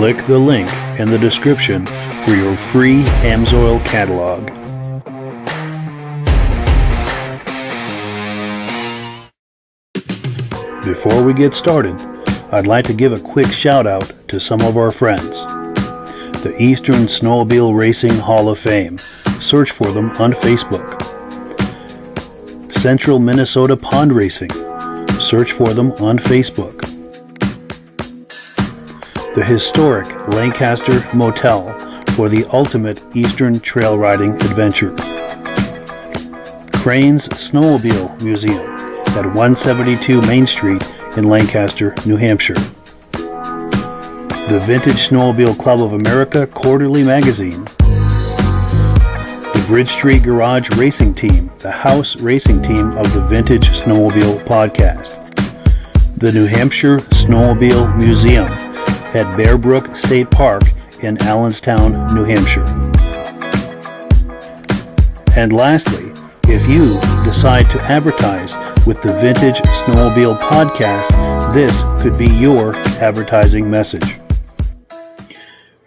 Click the link in the description for your free Amsoil catalog. Before we get started, I'd like to give a quick shout out to some of our friends. The Eastern Snowmobile Racing Hall of Fame. Search for them on Facebook. Central Minnesota Pond Racing. Search for them on Facebook. The historic Lancaster Motel for the ultimate Eastern trail riding adventure. Crane's Snowmobile Museum at 172 Main Street in Lancaster, New Hampshire. The Vintage Snowmobile Club of America Quarterly Magazine. The Bridge Street Garage Racing Team, the house racing team of the Vintage Snowmobile Podcast. The New Hampshire Snowmobile Museum at Bear Brook State Park in Allenstown, New Hampshire. And lastly, if you decide to advertise with the Vintage Snowmobile Podcast, this could be your advertising message.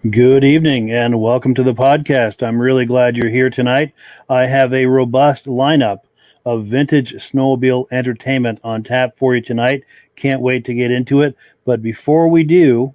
Good evening and welcome to the podcast. I'm really glad you're here tonight. I have a robust lineup of vintage snowmobile entertainment on tap for you tonight. Can't wait to get into it. But before we do,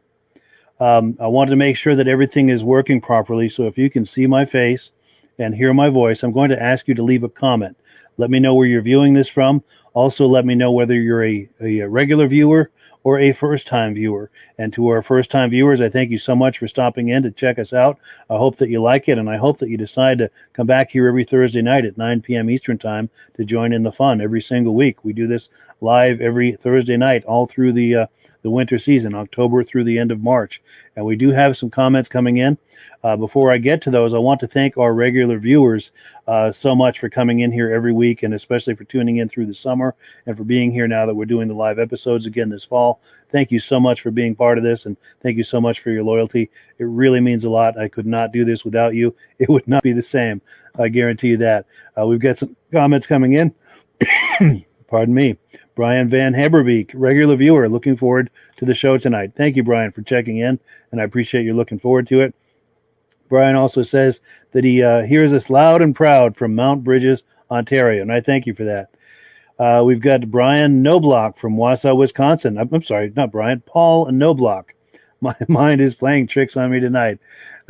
I wanted to make sure that everything is working properly. So if you can see my face and hear my voice, I'm going to ask you to leave a comment. Let me know where you're viewing this from. Also, let me know whether you're a regular viewer or a first-time viewer. And to our first-time viewers, I thank you so much for stopping in to check us out. I hope that you like it, and I hope that you decide to come back here every Thursday night at 9 p.m. Eastern Time to join in the fun every single week. We do this live every Thursday night all through the winter season, October through the end of March. And we do have some comments coming in. Before I get to those, I want to thank our regular viewers so much for coming in here every week, and especially for tuning in through the summer and for being here now that we're doing the live episodes again this fall. Thank you so much for being part of this, and thank you so much for your loyalty. It really means a lot. I could not do this without you. It would not be the same. I guarantee you that. We've got some comments coming in. Pardon me. Brian Van Heberbeek, regular viewer, looking forward to the show tonight. Thank you, Brian, for checking in, and I appreciate you looking forward to it. Brian also says that he hears us loud and proud from Mount Bridges, Ontario, and I thank you for that. We've got Brian Noblock from Wausau, Wisconsin. I'm sorry, not Brian, Paul Noblock. My mind is playing tricks on me tonight.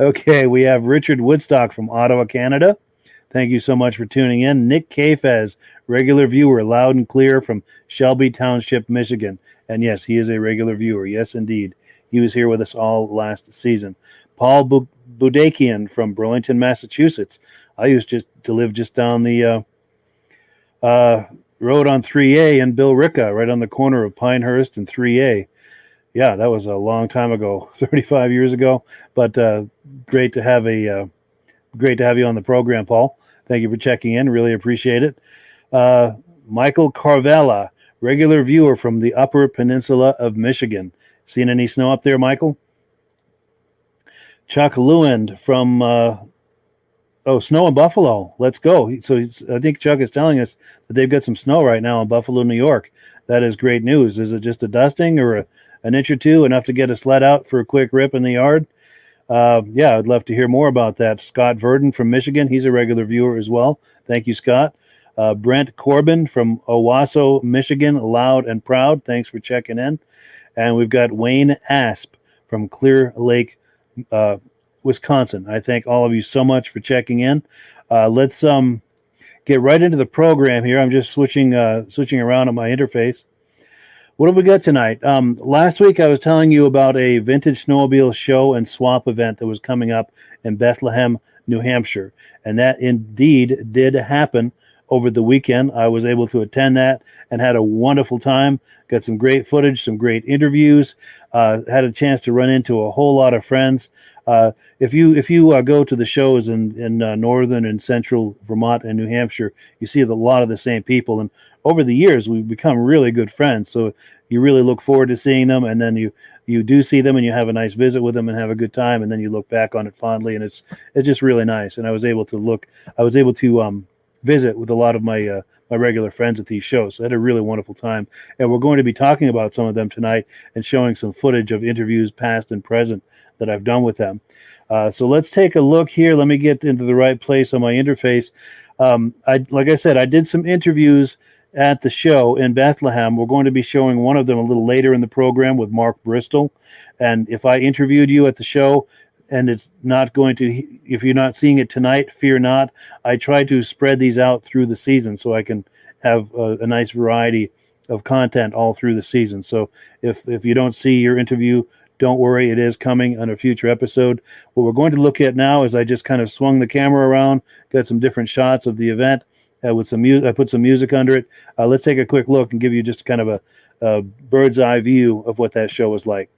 Okay, we have Richard Woodstock from Ottawa, Canada. Thank you so much for tuning in. Nick Kafez, regular viewer, loud and clear from Shelby Township, Michigan. And yes, he is a regular viewer. Yes, indeed. He was here with us all last season. Paul Budakian from Burlington, Massachusetts. I used to live just down the rode on 3A in Billerica, right on the corner of Pinehurst and 3A. Yeah, that was a long time ago, 35 years ago. But great to have you on the program, Paul. Thank you for checking in. Really appreciate it. Michael Carvella, regular viewer from the Upper Peninsula of Michigan. Seen any snow up there, Michael? Chuck Lewand from Snow in Buffalo. Let's go. So I think Chuck is telling us that they've got some snow right now in Buffalo, New York. That is great news. Is it just a dusting or an inch or two, enough to get a sled out for a quick rip in the yard? Yeah, I'd love to hear more about that. Scott Verdon from Michigan. He's a regular viewer as well. Thank you, Scott. Brent Corbin from Owasso, Michigan. Loud and proud. Thanks for checking in. And we've got Wayne Asp from Clear Lake, Wisconsin. I thank all of you so much for checking in. Let's get right into the program here. I'm just switching around on my interface. What have we got tonight? Last week I was telling you about a Vintage Snowmobile Show and Swap event that was coming up in Bethlehem, New Hampshire. And that indeed did happen over the weekend. I was able to attend that and had a wonderful time. Got some great footage, some great interviews. Had a chance to run into a whole lot of friends. If you go to the shows in northern and central Vermont and New Hampshire, you see a lot of the same people. And over the years, we've become really good friends. So you really look forward to seeing them, and then you do see them, and you have a nice visit with them and have a good time, and then you look back on it fondly, and it's just really nice. And I was able to visit with a lot of my regular friends at these shows. So I had a really wonderful time, and we're going to be talking about some of them tonight and showing some footage of interviews past and present that I've done with them. So let's take a look here. Let me get into the right place on my interface. Like I said, I did some interviews at the show in Bethlehem. We're going to be showing one of them a little later in the program with Mark Bristol. And if I interviewed you at the show and it's not going to, if you're not seeing it tonight, fear not. I try to spread these out through the season so I can have a nice variety of content all through the season. So if you don't see your interview, don't worry, it is coming on a future episode. What we're going to look at now is I just kind of swung the camera around, got some different shots of the event with some music. I put some music under it. Let's take a quick look and give you just kind of a bird's eye view of what that show was like.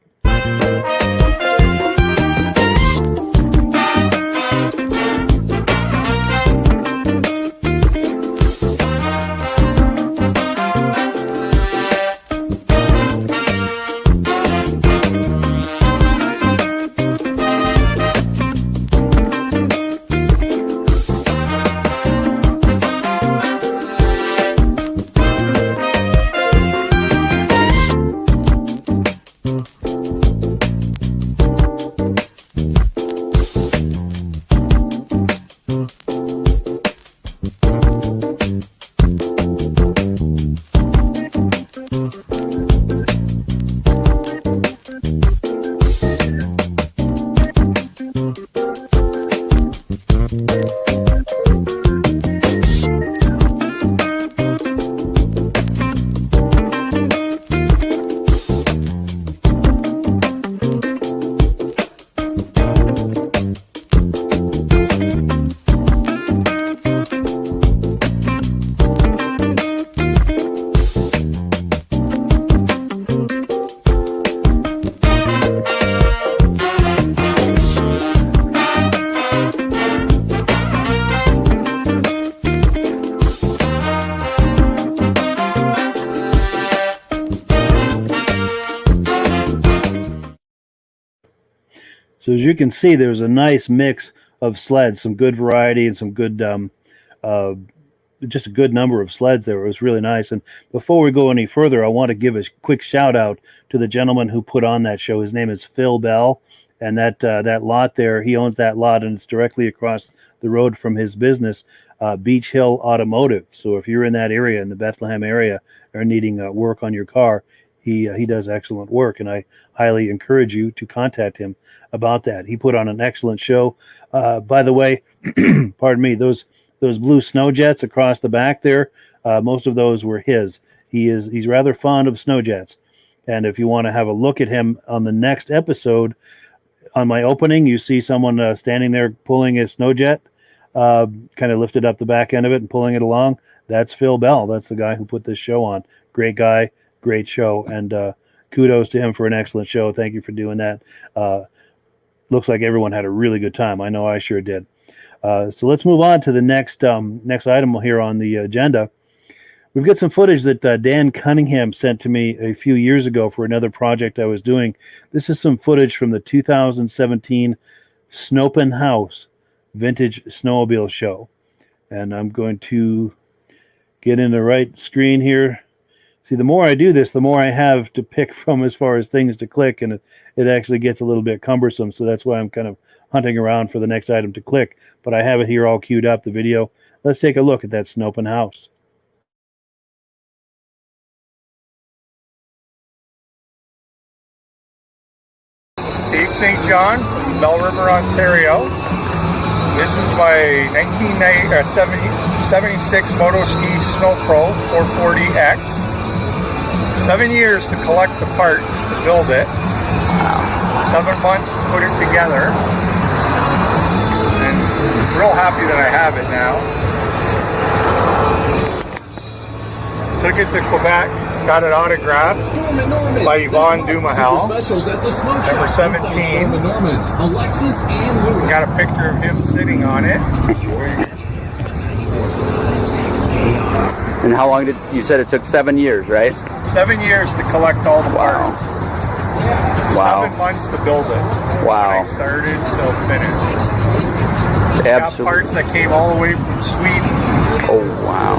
So as you can see, there's a nice mix of sleds, some good variety and some good, just a good number of sleds there. It was really nice. And before we go any further, I want to give a quick shout out to the gentleman who put on that show. His name is Phil Bell. And that lot there, he owns that lot, and it's directly across the road from his business, Beach Hill Automotive. So if you're in that area, in the Bethlehem area, or needing work on your car, he does excellent work, and I highly encourage you to contact him about that. He put on an excellent show. By the way, pardon me, those blue snow jets across the back there, most of those were his. He's rather fond of snow jets, and if you want to have a look at him on the next episode, on my opening, you see someone standing there pulling a snow jet. kind of lifted up the back end of it and pulling it along. That's Phil Bell. That's the guy who put this show on. Great guy, great show, and kudos to him for an excellent show. Thank you for doing that. Looks like everyone had a really good time. I know I sure did. So let's move on to the next item here on the agenda. We've got some footage that Dan Cunningham sent to me a few years ago for another project I was doing. This is some footage from the 2017 Snowpen House Vintage Snowmobile Show. And I'm going to get in the right screen here. See, the more I do this, the more I have to pick from as far as things to click, and it actually gets a little bit cumbersome. So that's why I'm kind of hunting around for the next item to click. But I have it here all queued up, the video. Let's take a look at that Snowpen House. Dave St. John, Bell River, Ontario. This is my 1976 Moto Ski Snow Pro 440X. 7 years to collect the parts to build it. 7 months to put it together. And I'm real happy that I have it now. Took it to Quebec, got it autographed by Yvonne Dumahal, number 17. Got a picture of him sitting on it. And how long did you said it took? 7 years, right? 7 years to collect all the parts. Wow. 7 months to build it. Wow. When I started till finished. Absolutely. Got parts that came all the way from Sweden. Oh, wow.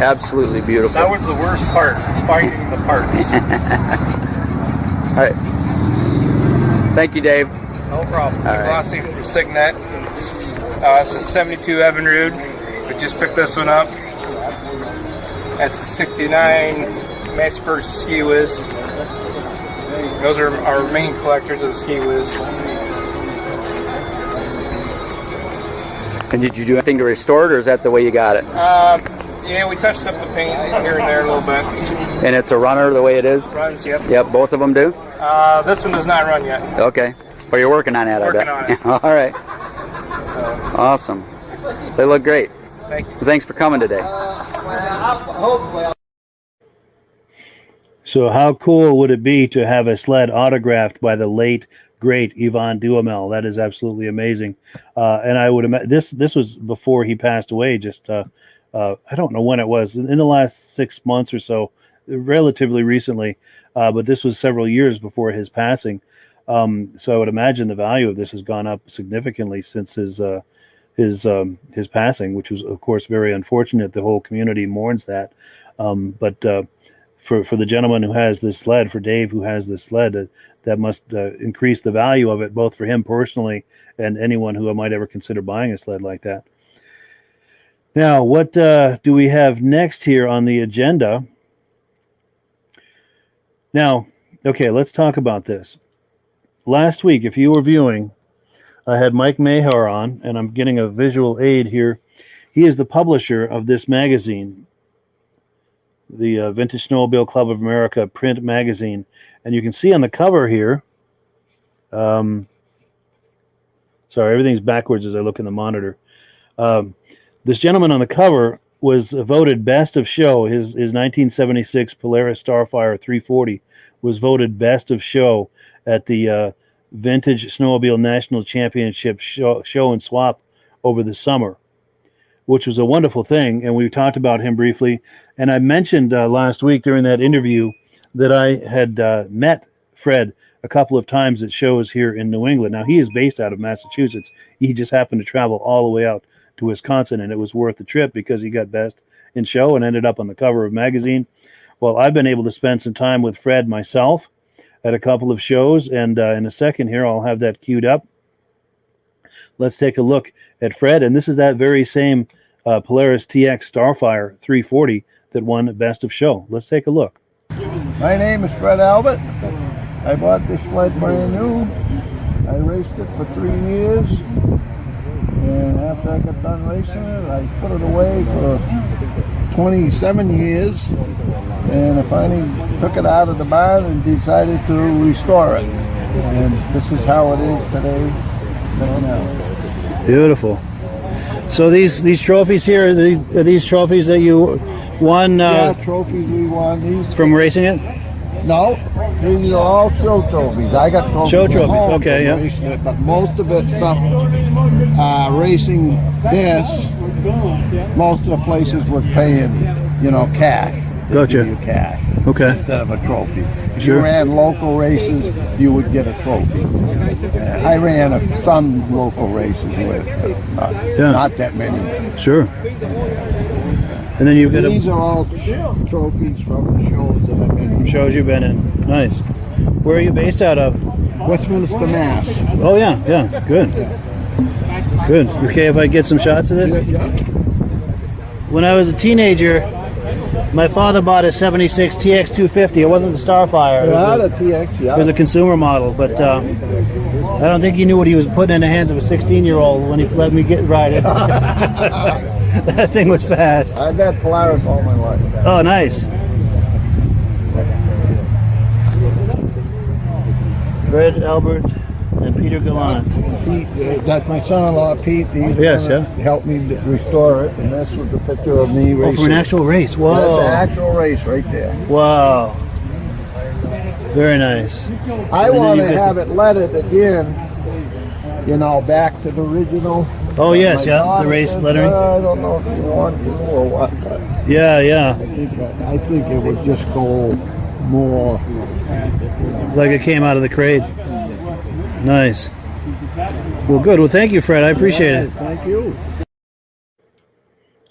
Absolutely beautiful. That was the worst part, finding the parts. All right. Thank you, Dave. No problem. All right. Rossi from Signet. This is 72 Evinrude. We just picked this one up. That's the 69 Mass First Ski Whiz. Those are our main collectors of the Ski Whiz. And did you do anything to restore it, or is that the way you got it? Yeah, we touched up the paint here and there a little bit. And it's a runner the way it is? Runs, yep. Yep, both of them do? This one does not run yet. Okay. But you're working on that, I bet. Working on it. All right. So, Awesome. They look great. thank you. Thanks for coming today. So how cool would it be to have a sled autographed by the late, great Yvonne Duhamel? That is absolutely amazing. And I would imagine this was before he passed away. Just I don't know when it was, in the last 6 months or so, relatively recently. But this was several years before his passing. So I would imagine the value of this has gone up significantly since his passing, which was, of course, very unfortunate. The whole community mourns that. But for the gentleman who has this sled, for Dave who has this sled, that must increase the value of it, both for him personally and anyone who might ever consider buying a sled like that. Now, what do we have next here on the agenda? Now, okay, let's talk about this. Last week, if you were viewing, I had Mike Mahar on, and I'm getting a visual aid here. He is the publisher of this magazine, the Vintage Snowmobile Club of America print magazine. And you can see on the cover here, sorry, everything's backwards as I look in the monitor. This gentleman on the cover was voted best of show. His 1976 Polaris Starfire 340 was voted best of show at the Vintage Snowmobile National Championship show and swap over the summer, which was a wonderful thing. And we talked about him briefly. And I mentioned last week during that interview that I had met Fred a couple of times at shows here in New England. Now, he is based out of Massachusetts. He just happened to travel all the way out to Wisconsin, and it was worth the trip because he got best in show and ended up on the cover of magazine. Well, I've been able to spend some time with Fred myself at a couple of shows, and in a second here, I'll have that queued up. Let's take a look at Fred, and this is that very same Polaris TX Starfire 340 that won Best of Show. Let's take a look. My name is Fred Albert. I bought this sled brand new. I raced it for 3 years, and after I got done racing it, I put it away for 27 years, and I finally took it out of the barn and decided to restore it. And this is how it is today, right now. Beautiful. So these trophies here, are these trophies that you won trophies we won. These from racing it? No, these are all show trophies. I got trophies. Show trophies, from home okay, from yeah. racing it, but most of it stuff racing this. Most of the places were paying, cash. They Gotcha. give you cash. Okay. Instead of a trophy. If Sure. you ran local races, you would get a trophy. I ran some local races with, but not that many. Sure. And then you've got These are all trophies from the shows that I've been in. shows you've been in. Nice. Where are you based out of? Westminster, Mass. Oh yeah, good. Good. Okay, if I get some shots of this? Yeah. When I was a teenager, my father bought a 76 TX250. It wasn't the Starfire. It was a TX, It was a consumer model, but I don't think he knew what he was putting in the hands of a 16-year-old when he let me ride it. That thing was fast. I've had Polaris all my life. Oh, nice. Fred, Albert, and Peter Gallant. Pete, that's my son-in-law, Pete. He's helped me restore it, and this was the picture of me racing. Oh, for an actual race. Whoa. That's an actual race right there. Wow. Very nice. I want to have it leaded again, back to the original. Oh, yes, My the race says, lettering. I don't know if you want to or what, but Yeah. I think it would just go more. Like it came out of the crate. Nice. Well, good. Well, thank you, Fred. I appreciate it. Thank you.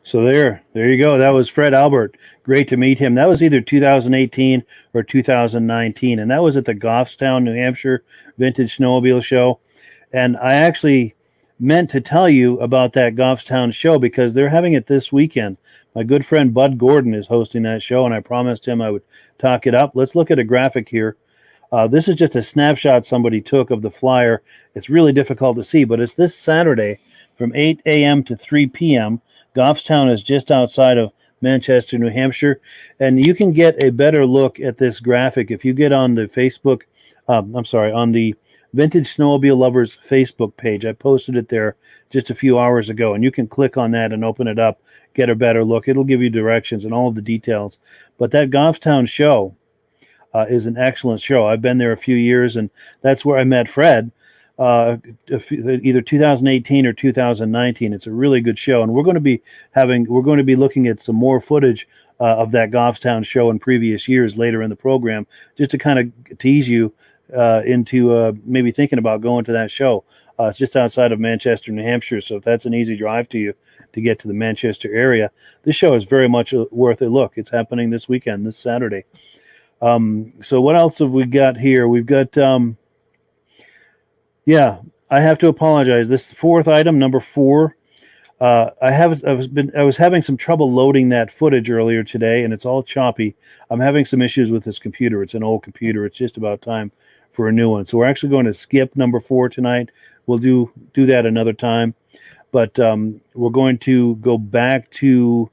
So there you go. That was Fred Albert. Great to meet him. That was either 2018 or 2019, and that was at the Goffstown, New Hampshire Vintage Snowmobile Show. And I actually meant to tell you about that Goffstown show because they're having it this weekend. My good friend Bud Gordon is hosting that show, and I promised him I would talk it up. Let's look at a graphic here. This is just a snapshot somebody took of the flyer. It's really difficult to see, but it's this Saturday from 8 a.m. to 3 p.m. Goffstown is just outside of Manchester, New Hampshire, and you can get a better look at this graphic if you get on the Facebook, on the Vintage Snowmobile Lovers Facebook page. I posted it there just a few hours ago, and you can click on that and open it up, get a better look. It'll give you directions and all of the details. But that Goffstown show is an excellent show. I've been there a few years, and that's where I met Fred, either 2018 or 2019. It's a really good show, and we're going to be looking at some more footage of that Goffstown show in previous years later in the program, just to kind of tease you into maybe thinking about going to that show. It's just outside of Manchester, New Hampshire, so if that's an easy drive to you to get to the Manchester area, this show is very much worth a look. It's happening this weekend, this Saturday. So what else have we got here? We've got, I have to apologize. This fourth item, number 4. I was having some trouble loading that footage earlier today, and it's all choppy. I'm having some issues with this computer. It's an old computer. It's just about time for a new one. So we're actually going to skip number 4 tonight. We'll do that another time. But we're going to go back to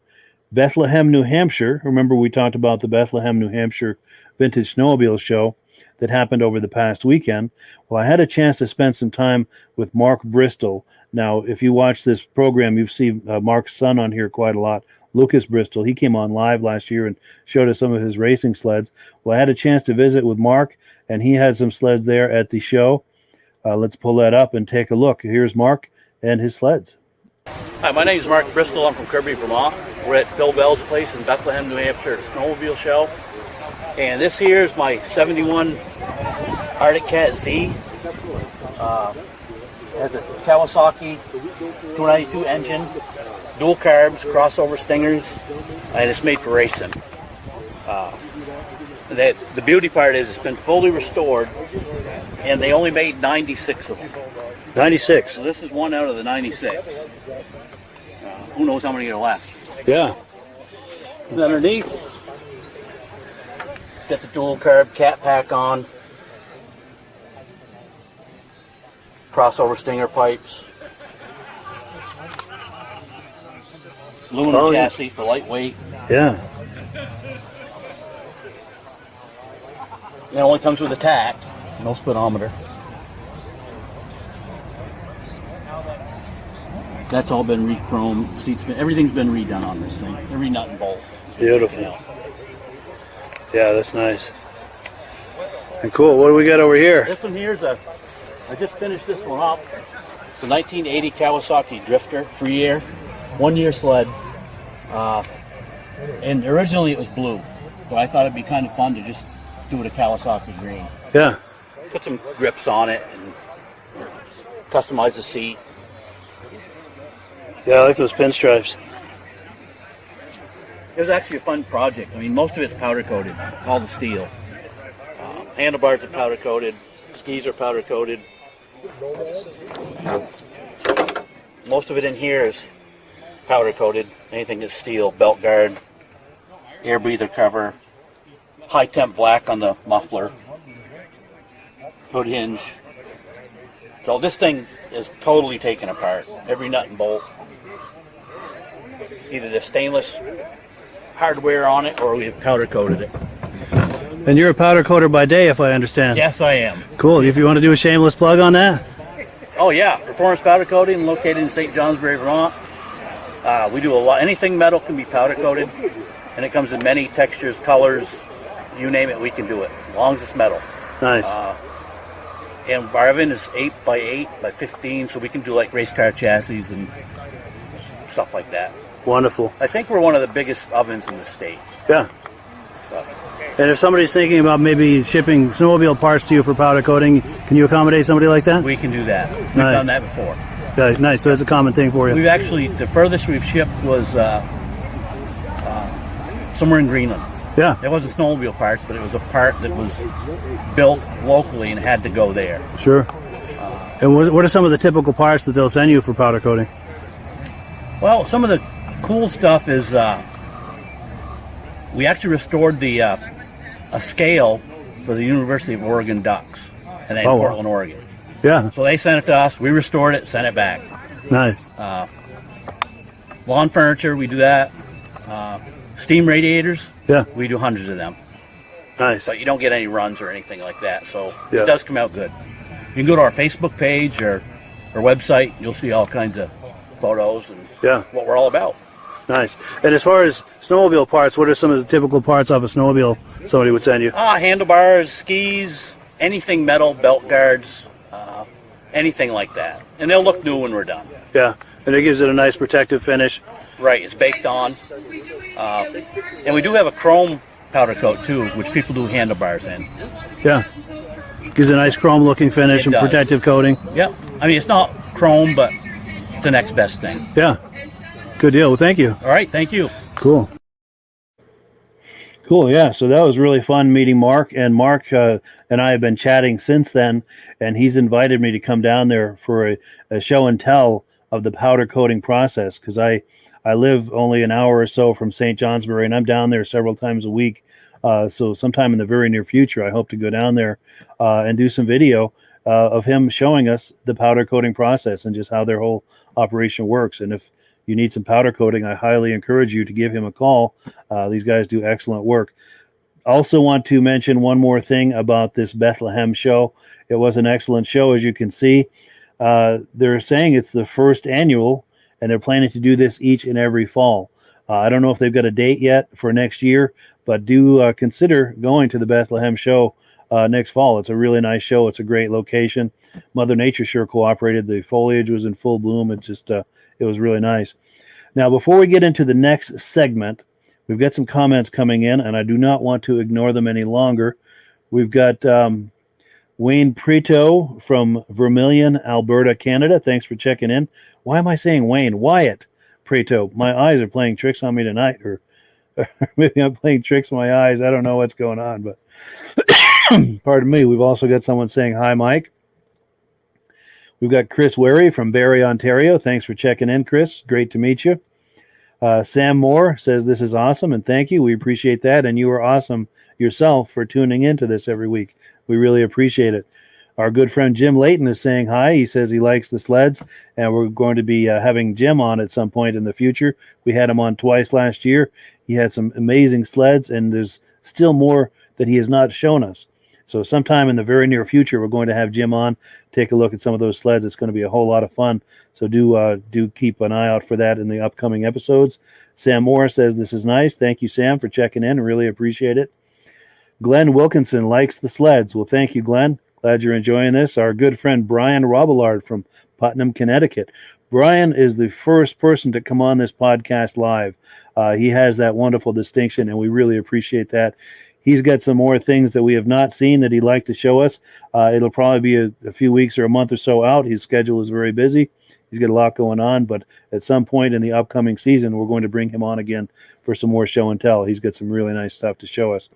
Bethlehem, New Hampshire. Remember, we talked about the Bethlehem, New Hampshire Vintage Snowmobile Show that happened over the past weekend. Well, I had a chance to spend some time with Mark Bristol. Now, if you watch this program, you've seen Mark's son on here quite a lot, Lucas Bristol. He came on live last year and showed us some of his racing sleds. Well, I had a chance to visit with Mark, and he had some sleds there at the show. Let's pull that up and take a look. Here's Mark and his sleds. Hi, my name is Mark Bristol. I'm from Kirby, Vermont. We're at Phil Bell's place in Bethlehem, New Hampshire, at the Snowmobile Show. And this here is my 71 Arctic Cat Z. Has a Kawasaki 292 engine, dual carbs, crossover stingers, and it's made for racing. The beauty part is it's been fully restored, and they only made 96 of them. 96. So this is one out of the 96. Who knows how many are left? Yeah. And underneath, got the dual carb cat pack on, crossover stinger pipes, aluminum chassis for lightweight. Yeah. It only comes with a tack, no speedometer. That's all been re-chromed. Seats, everything's been redone on this thing. Every nut and bolt. Beautiful. Yeah, that's nice. And cool. What do we got over here? This one here is I just finished this one up. It's a 1980 Kawasaki Drifter, free air, 1 year sled. And originally it was blue, but I thought it'd be kind of fun to just do it a Kawasaki green. Yeah. Put some grips on it and customize the seat. Yeah, I like those pinstripes. It was actually a fun project. I mean, most of it's powder coated, all the steel. Handlebars are powder coated, skis are powder coated. Most of it in here is powder coated. Anything is steel, belt guard, air breather cover, high temp black on the muffler, hood hinge. So this thing is totally taken apart. Every nut and bolt. Either the stainless hardware on it or we have powder coated it. And you're a powder coater by day, if I understand. Yes, I am. Cool. If you want to do a shameless plug on that. Oh yeah, Performance Powder Coating, located in St. Johnsbury, Vermont. We do a lot. Anything metal can be powder coated, and it comes in many textures, colors, you name it, we can do it, as long as it's metal. Nice. And our oven is 8 by 8 by 15, so we can do like race car chassis and stuff like that. Wonderful. I think we're one of the biggest ovens in the state. Yeah. And if somebody's thinking about maybe shipping snowmobile parts to you for powder coating, can you accommodate somebody like that? We can do that. We've Nice. done that before. Okay, nice. So it's a common thing for you. We've actually, the furthest we've shipped was somewhere in Greenland. Yeah. It wasn't snowmobile parts, but it was a part that was built locally and had to go there. Sure. And what are some of the typical parts that they'll send you for powder coating? Well, some of the cool stuff is we actually restored a scale for the University of Oregon Ducks in Portland, Oregon. Yeah. So they sent it to us. We restored it, sent it back. Nice. Lawn furniture, we do that. Steam radiators, Yeah. we do hundreds of them. Nice. But you don't get any runs or anything like that. So Yeah. it does come out good. You can go to our Facebook page or our website. You'll see all kinds of photos and Yeah. what we're all about. Nice. And as far as snowmobile parts, what are some of the typical parts off a snowmobile somebody would send you? Handlebars, skis, anything metal, belt guards, anything like that. And they'll look new when we're done. Yeah. And it gives it a nice protective finish. Right, it's baked on. And we do have a chrome powder coat too, which people do handlebars in. Yeah. Gives a nice chrome looking finish It and does. protective coating. Yep. I mean, it's not chrome, but it's the next best thing. Yeah. Good deal. Well, thank you. All right, thank you. Cool. Cool, yeah. So that was really fun meeting Mark. And Mark and I have been chatting since then, and he's invited me to come down there for a show and tell of the powder coating process, because I live only an hour or so from St. Johnsbury, and I'm down there several times a week. So sometime in the very near future, I hope to go down there and do some video of him showing us the powder coating process and just how their whole operation works. And if you need some powder coating, I highly encourage you to give him a call. These guys do excellent work. Also want to mention one more thing about this Bethlehem show. It was an excellent show, as you can see. They're saying it's the first annual, and they're planning to do this each and every fall. I don't know if they've got a date yet for next year, but do consider going to the Bethlehem show next fall. It's a really nice show. It's a great location. Mother Nature sure cooperated. The foliage was in full bloom. It was really nice. Now, before we get into the next segment, we've got some comments coming in, and I do not want to ignore them any longer. We've got Wayne Preto from Vermilion, Alberta, Canada. Thanks for checking in. Why am I saying Wayne? Wyatt Preto. My eyes are playing tricks on me tonight, or maybe I'm playing tricks on my eyes. I don't know what's going on, but pardon me. We've also got someone saying, hi, Mike. We've got Chris Wary from Barrie, Ontario. Thanks for checking in, Chris. Great to meet you. Sam Moore says this is awesome, and thank you. We appreciate that, and you are awesome yourself for tuning into this every week. We really appreciate it. Our good friend Jim Layton is saying hi. He says he likes the sleds, and we're going to be having Jim on at some point in the future. We had him on twice last year. He had some amazing sleds, and there's still more that he has not shown us. So sometime in the very near future, we're going to have Jim on, take a look at some of those sleds. It's going to be a whole lot of fun. So do keep an eye out for that in the upcoming episodes. Sam Moore says, this is nice. Thank you, Sam, for checking in. Really appreciate it. Glenn Wilkinson likes the sleds. Well, thank you, Glenn. Glad you're enjoying this. Our good friend Brian Robillard from Putnam, Connecticut. Brian is the first person to come on this podcast live. He has that wonderful distinction, and we really appreciate that. He's got some more things that we have not seen that he'd like to show us. It'll probably be a few weeks or a month or so out. His schedule is very busy. He's got a lot going on, but at some point in the upcoming season, we're going to bring him on again for some more show and tell. He's got some really nice stuff to show us.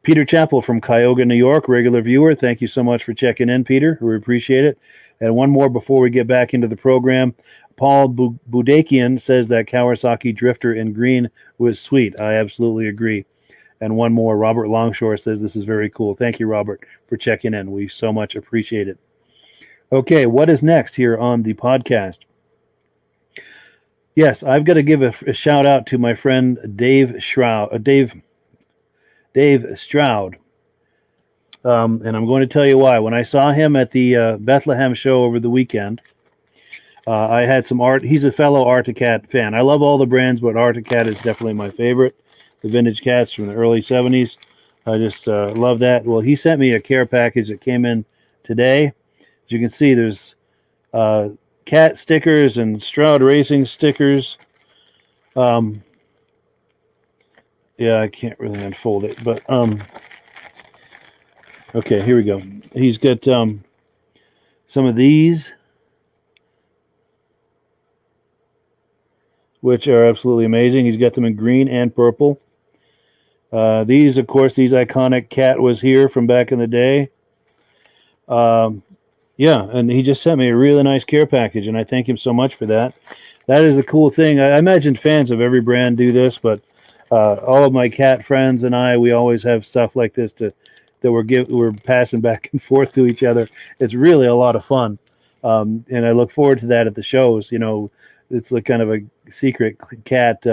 Peter Chappell from Cuyahoga, New York, regular viewer. Thank you so much for checking in, Peter. We appreciate it. And one more before we get back into the program. Paul Budakian says that Kawasaki Drifter in green was sweet. I absolutely agree. And one more, Robert Longshore says this is very cool. Thank you, Robert, for checking in. We so much appreciate it. Okay, what is next here on the podcast? Yes, I've got to give a shout out to my friend Dave Stroud. Dave Stroud. And I'm going to tell you why. When I saw him at the Bethlehem show over the weekend, I had some art. He's a fellow Arcticat fan. I love all the brands, but Arcticat is definitely my favorite. The vintage cats from the early 70s. I just love that. Well, he sent me a care package that came in today. As you can see, there's cat stickers and Stroud Racing stickers. Yeah, I can't really unfold it, but okay, here we go. He's got some of these, which are absolutely amazing. He's got them in green and purple. These, of course, these iconic cat was here from back in the day. Yeah, and he just sent me a really nice care package, and I thank him so much for that. That is a cool thing. I imagine fans of every brand do this, but all of my cat friends and I, we always have stuff like this that we're passing back and forth to each other. It's really a lot of fun, and I look forward to that at the shows. You know, it's like kind of a secret cat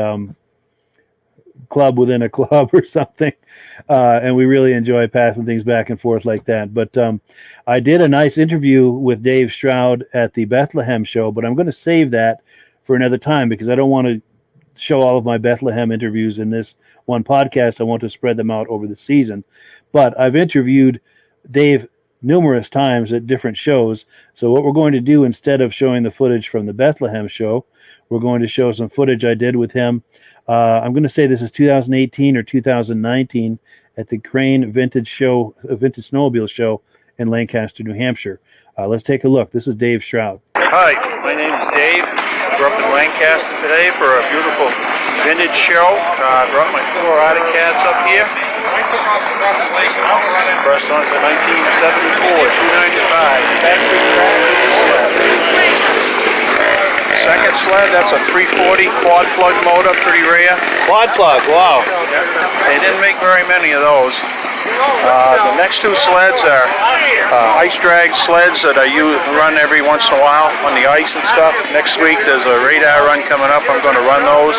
club within a club or something, and we really enjoy passing things back and forth like that. But I did a nice interview with Dave Stroud at the Bethlehem show, but I'm going to save that for another time because I don't want to show all of my Bethlehem interviews in this one podcast. I want to spread them out over the season. But I've interviewed Dave numerous times at different shows. So what we're going to do, instead of showing the footage from the Bethlehem show, we're going to show some footage I did with him. I'm going to say this is 2018 or 2019 at the Crane Vintage Snowmobile Show in Lancaster, New Hampshire. Let's take a look. This is Dave Stroud. Hi, my name is Dave. We're up in Lancaster today for a beautiful vintage show. I brought my 4 Arcticats up here. First one's a 1974 295. Second sled, that's a 340 quad plug motor, pretty rare. Quad plug, wow. Yeah. They didn't make very many of those. The next 2 sleds are ice drag sleds that I run every once in a while on the ice and stuff. Next week there's a radar run coming up. I'm going to run those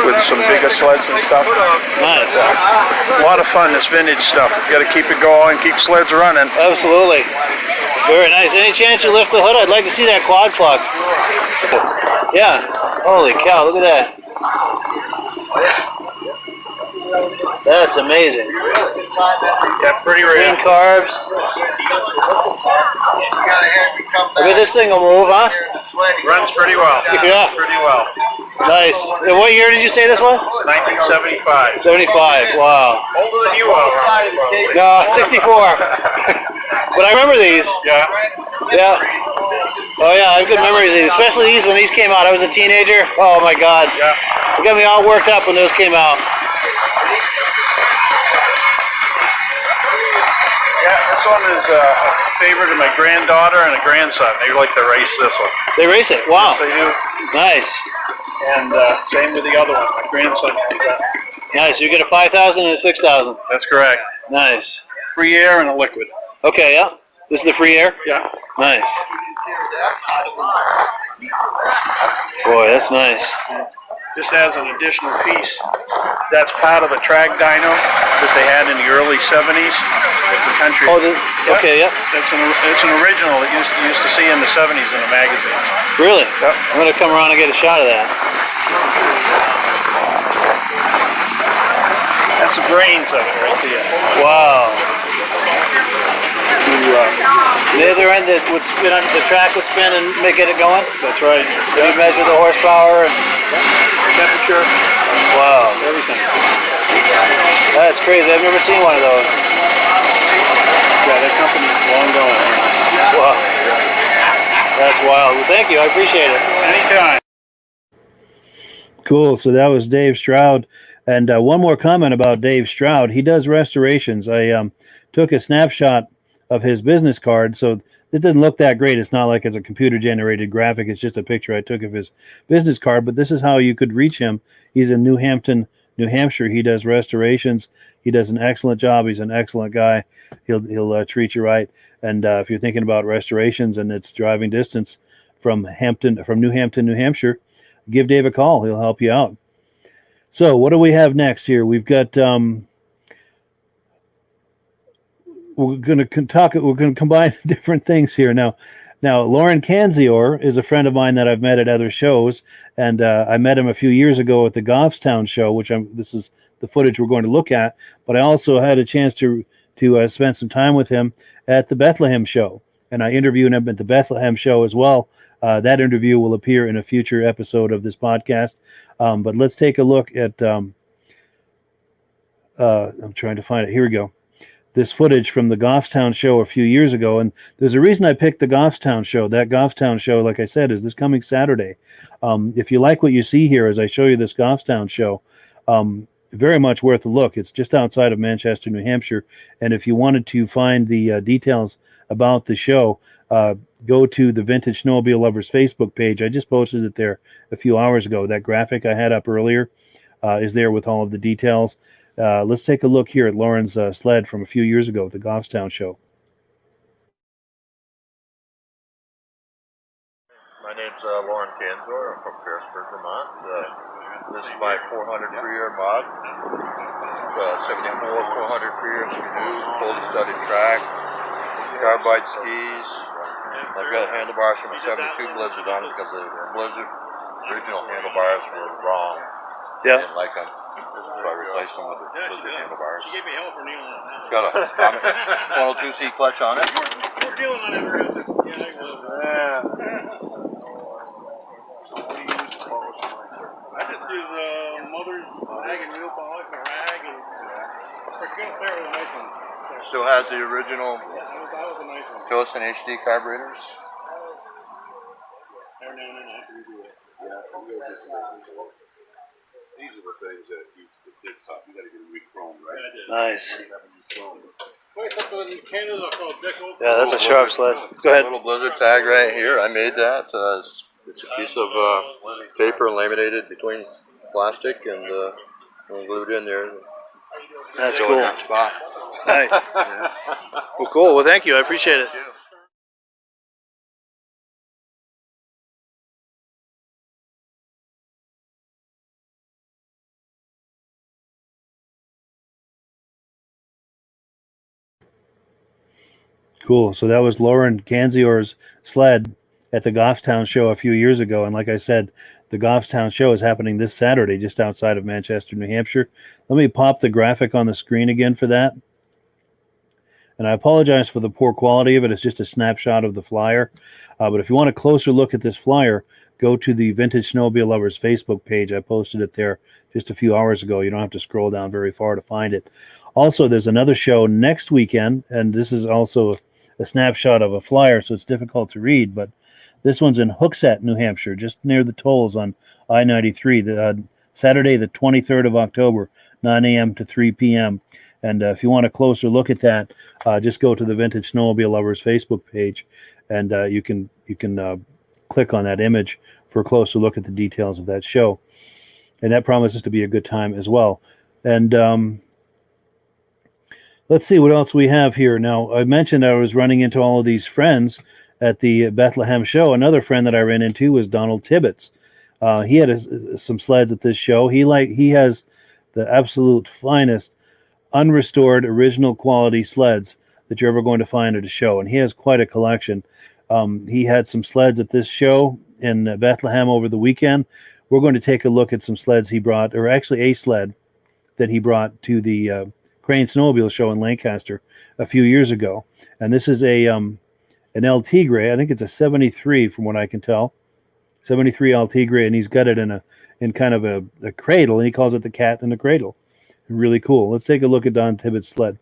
with some bigger sleds and stuff. Nice. A lot of fun, this vintage stuff. You got to keep it going, keep sleds running. Absolutely. Very nice. Any chance you lift the hood? I'd like to see that quad plug. Yeah. Holy cow, look at that. That's amazing. Yeah, pretty rare. Green carbs. I mean, this thing will move, huh? Runs pretty well. Yeah. Pretty well. Nice. And what year did you say this was? 1975. 75. Wow. Older than you are. No, 64. But I remember these. Yeah. Yeah. Oh yeah, I have good memories of these, especially these when these came out. I was a teenager. Oh my God. Yeah. It got me all worked up when those came out. Yeah, this one is a favorite of my granddaughter and a grandson. They like to race this one. They race it. Wow. Yes, they do. Nice. And same with the other one. My grandson has that. Nice. You get a 5,000 and a 6,000. That's correct. Nice. Free air and a liquid. Okay, yeah. This is the free air? Yeah. Nice. Boy, that's nice. just as an additional piece. That's part of a track dyno that they had in the early 70s. The country. Oh, okay, yeah. It's an original that you used to see in the 70s in the magazines. Really? Yep. I'm going to come around and get a shot of that. That's the brains of it right there. Wow. The other end that would spin on the track would spin and get it going? That's right. Did you measure the horsepower and temperature? Wow. Everything. That's crazy. I've never seen one of those. Yeah, that company's long gone. Wow. That's wild. Well, thank you. I appreciate it. Anytime. Cool. So that was Dave Stroud. And one more comment about Dave Stroud. He does restorations. I took a snapshot of his business card. So it doesn't look that great. It's not like it's a computer-generated graphic. It's just a picture I took of his business card. But this is how you could reach him. He's in New Hampton, New Hampshire. He does restorations. He does an excellent job. He's an excellent guy. He'll treat you right. And if you're thinking about restorations and it's driving distance from New Hampton, New Hampshire, give Dave a call. He'll help you out. So what do we have next here? We've got we're going to combine different things here now. Lauren Kanzior is a friend of mine that I've met at other shows, and I met him a few years ago at the Goffstown show, this is the footage we're going to look at. But I also had a chance to spend some time with him at the Bethlehem show, and I interviewed him at the Bethlehem show as well. That interview will appear in a future episode of this podcast. But let's take a look at. I'm trying to find it. Here we go. This footage from the Goffstown show a few years ago. And there's a reason I picked the Goffstown show. That Goffstown show, like I said, is this coming Saturday. If you like what you see here as I show you this Goffstown show, very much worth a look. It's just outside of Manchester, New Hampshire. And if you wanted to find the details about the show, go to the Vintage Snowmobile Lovers Facebook page. I just posted it there a few hours ago. That graphic I had up earlier is there with all of the details. Let's take a look here at Lauren's sled from a few years ago at the Goffstown show. My name's Lauren Kanzor. I'm from Ferrisburg, Vermont. This is my 400 pre-air mod. 74 400 pre-air canoe, fully studded track, carbide skis. I've got handlebars from a 72 Blizzard on it because the Blizzard original handlebars were wrong. Yeah. I didn't like them. So I replaced them with the Blizzard handlebars. She gave me hell for kneeling on that. It's got a 102C clutch on it. We're dealing on it. I just use mother's rag and wheel polish and rag, and it's going to start with a nice one. Still has the original That was a nice one. Cohocton HD carburetors. Every now and then I have to redo it. These are the things that you did top. You got to get a re-chrome, right? Yeah, I did. Nice. Place up in Canada called Deco. Yeah, that's a sharp sled. Go ahead. Little Blizzard tag right here. I made that. It's a piece of paper laminated between plastic and glued in there. That's Go in cool. that spot. Nice. Well, cool. Well, thank you. I appreciate it. Cool. So that was Lauren Kanzior's sled at the Goffstown show a few years ago. And like I said, the Goffstown show is happening this Saturday just outside of Manchester, New Hampshire. Let me pop the graphic on the screen again for that. And I apologize for the poor quality of it. It's just a snapshot of the flyer. But if you want a closer look at this flyer, go to the Vintage Snowmobile Lovers Facebook page. I posted it there just a few hours ago. You don't have to scroll down very far to find it. Also, there's another show next weekend, and this is also a snapshot of a flyer, so it's difficult to read, but this one's in Hooksett, New Hampshire, just near the tolls on I-93, Saturday, the 23rd of October, 9 a.m. to 3 p.m. And if you want a closer look at that, just go to the Vintage Snowmobile Lovers Facebook page, and you can click on that image for a closer look at the details of that show. And that promises to be a good time as well. And let's see what else we have here. Now, I mentioned I was running into all of these friends at the Bethlehem show. Another friend that I ran into was Donald Tibbetts. He had some sleds at this show. He has the absolute finest unrestored original quality sleds that you're ever going to find at a show, and he has quite a collection. He had some sleds at this show in Bethlehem over the weekend. We're going to take a look at some sleds he brought, or actually a sled that he brought to the Crane Snowmobile Show in Lancaster a few years ago. And this is an El Tigre. I think it's a 73 from what I can tell. 73 El Tigre, and he's got it in kind of a cradle, and he calls it the cat in the cradle. Really cool. Let's take a look at Don Tibbetts' sled.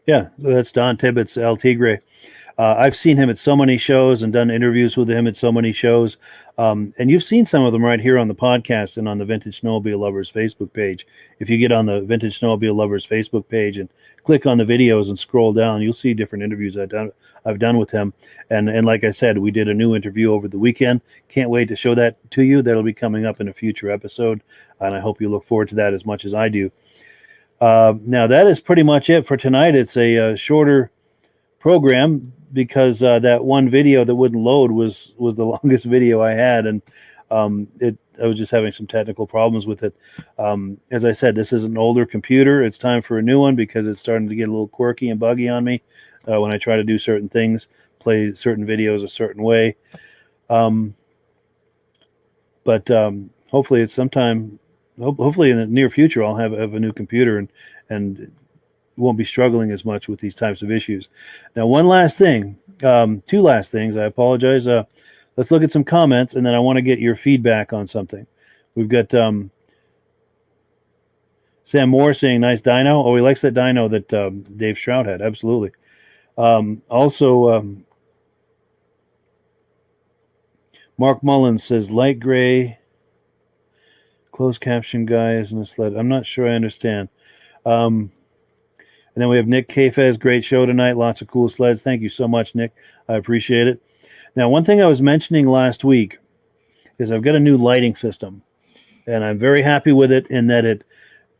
Yeah, that's Don Tibbetts' El Tigre. I've seen him at so many shows and done interviews with him at so many shows. And you've seen some of them right here on the podcast and on the Vintage Snowmobile Lovers Facebook page. If you get on the Vintage Snowmobile Lovers Facebook page and click on the videos and scroll down, you'll see different interviews I've done with him. And like I said, we did a new interview over the weekend. Can't wait to show that to you. That'll be coming up in a future episode, and I hope you look forward to that as much as I do. Now, that is pretty much it for tonight. It's a shorter program because that one video that wouldn't load was the longest video I had, and I was just having some technical problems with it. As I said, this is an older computer. It's time for a new one because it's starting to get a little quirky and buggy on me when I try to do certain things, play certain videos a certain way. But hopefully it's sometime... Hopefully in the near future, I'll have a new computer and won't be struggling as much with these types of issues. Now, one last thing, two last things. I apologize. Let's look at some comments, and then I want to get your feedback on something. We've got Sam Moore saying, nice dyno. Oh, he likes that dyno that Dave Stroud had. Absolutely. Also, Mark Mullins says, light gray... Closed caption guy is in the sled. I'm not sure I understand. And then we have Nick Kafez. Great show tonight. Lots of cool sleds. Thank you so much, Nick. I appreciate it. Now, one thing I was mentioning last week is I've got a new lighting system, and I'm very happy with it in that it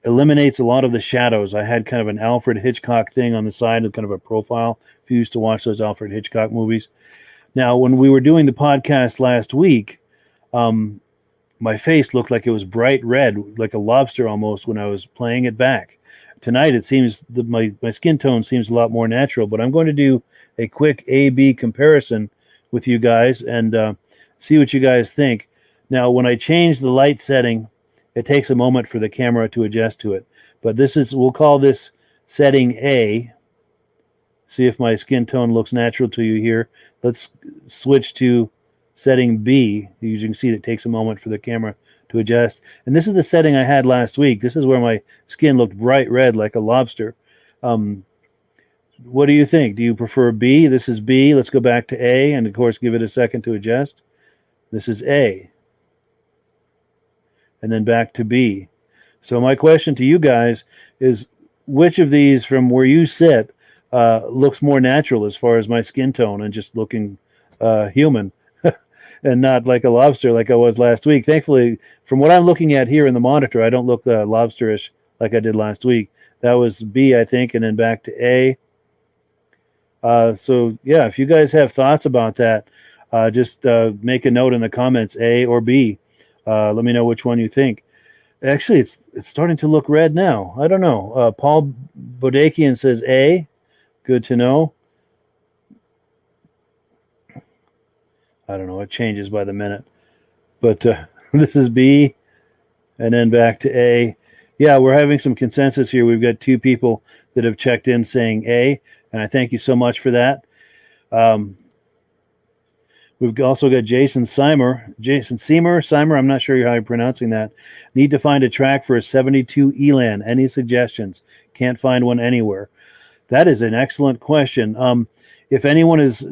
eliminates a lot of the shadows. I had kind of an Alfred Hitchcock thing on the side of kind of a profile, if you used to watch those Alfred Hitchcock movies. Now, when we were doing the podcast last week, my face looked like it was bright red, like a lobster almost, when I was playing it back. Tonight, it seems that my skin tone seems a lot more natural, but I'm going to do a quick A-B comparison with you guys and see what you guys think. Now, when I change the light setting, it takes a moment for the camera to adjust to it. But we'll call this setting A. See if my skin tone looks natural to you here. Let's switch to setting B. You can see that it takes a moment for the camera to adjust. And this is the setting I had last week. This is where my skin looked bright red like a lobster. What do you think? Do you prefer B? This is B. Let's go back to A and, of course, give it a second to adjust. This is A. And then back to B. So my question to you guys is, which of these from where you sit looks more natural as far as my skin tone and just looking human? And not like a lobster like I was last week. Thankfully, from what I'm looking at here in the monitor, I don't look lobsterish like I did last week. That was B, I think, and then back to A. So, yeah, if you guys have thoughts about that, just make a note in the comments, A or B. Let me know which one you think. Actually, it's starting to look red now. I don't know. Paul Bodakian says A. Good to know. I don't know. It changes by the minute. But this is B, and then back to A. Yeah, we're having some consensus here. We've got 2 people that have checked in saying A, and I thank you so much for that. We've also got Jason Seimer, I'm not sure how you're pronouncing that. Need to find a track for a 72 Elan. Any suggestions? Can't find one anywhere. That is an excellent question. If anyone is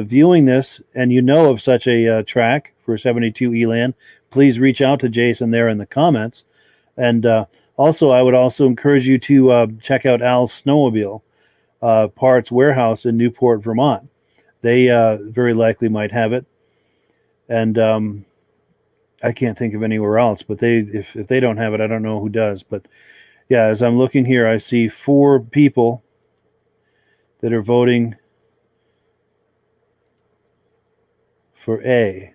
viewing this and you know of such a track for a 72 Elan, please reach out to Jason there in the comments. And also, I would also encourage you to check out Al's Snowmobile Parts Warehouse in Newport, Vermont. They very likely might have it, and I can't think of anywhere else. But if they don't have it, I don't know who does. But yeah, as I'm looking here, I see 4 people that are voting for A.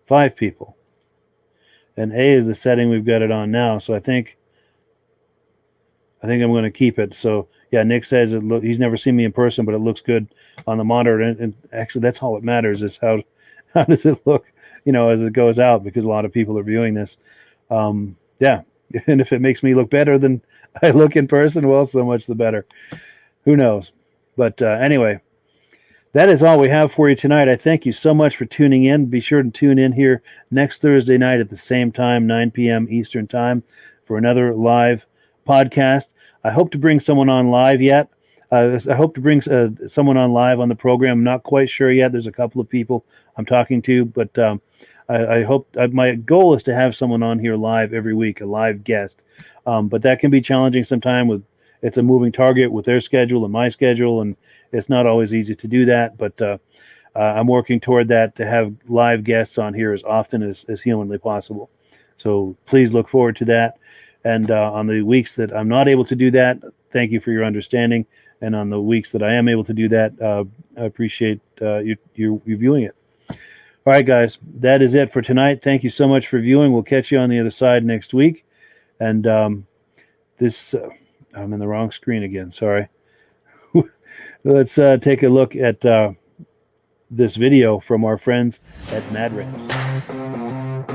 5 people, and A is the setting we've got it on now. So I think I'm going to keep it. So yeah, Nick says he's never seen me in person, but it looks good on the monitor. And actually, that's all that matters is how does it look, as it goes out, because a lot of people are viewing this. Yeah, and if it makes me look better than I look in person, well, so much the better. Who knows? But anyway, that is all we have for you tonight. I thank you so much for tuning in. Be sure to tune in here next Thursday night at the same time, 9 p.m. Eastern Time, for another live podcast. I hope to bring someone on live yet. I hope to bring someone on live on the program. I'm not quite sure yet. There's a couple of people I'm talking to, but I hope my goal is to have someone on here live every week, a live guest. But that can be challenging sometimes. It's a moving target with their schedule and my schedule, and it's not always easy to do that. But I'm working toward that, to have live guests on here as often as humanly possible. So please look forward to that. And on the weeks that I'm not able to do that, thank you for your understanding. And on the weeks that I am able to do that, I appreciate you viewing it. All right, guys, that is it for tonight. Thank you so much for viewing. We'll catch you on the other side next week. And I'm in the wrong screen again. Sorry. Let's take a look at this video from our friends at Mad Ramps.